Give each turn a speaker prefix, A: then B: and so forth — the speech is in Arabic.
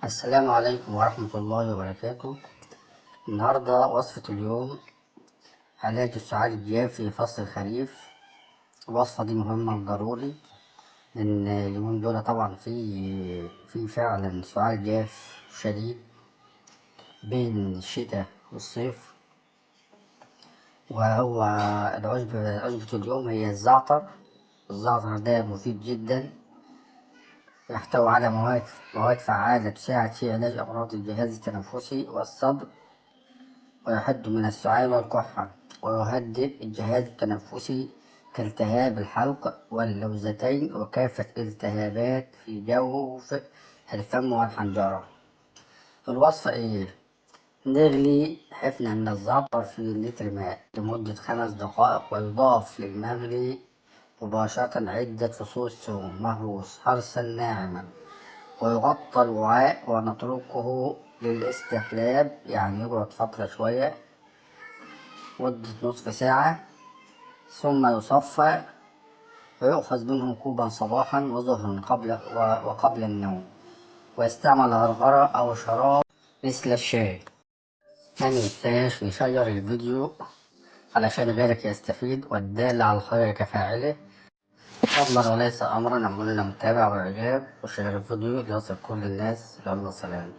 A: السلام عليكم ورحمة الله وبركاته. النهاردة وصفة اليوم علاج السعال الجاف في فصل الخريف. الوصفة دي مهمة وضروري لأن اليومين دول طبعا في فعلا سعال جاف شديد بين الشتاء والصيف. وهو عشبة اليوم هي الزعتر. الزعتر ده مفيد جدا، يحتوي على مواد فعالة تساعد في علاج أمراض الجهاز التنفسي والصدر، ويحد من السعال والكحة، ويهدئ الجهاز التنفسي كالتهاب الحلق واللوزتين وكافة الالتهابات في جوف الفم والحنجرة. الوصفة ايه؟ نغلي حفنة من الزعتر في لتر ماء لمدة 5 دقائق، ويضاف للمغلي مباشرة عدة فصوص ثوم مهروس حرصا ناعما، ويغطى الوعاء ونتركه للاستحلاب، يعني يقعد فترة شوية مدة نصف ساعة، ثم يصفى ويؤخذ منه كوبا صباحا وظهرا وقبل النوم، ويستعمل غرغرة أو شراب مثل الشاي. مننساش نشير الفيديو علشان غيرك يستفيد، والدال على الخير كفاعله. فضلا وليس أمرا، نقول لنا متابعة وإعجاب وشير الفيديو ليصل كل الناس. يلا سلام.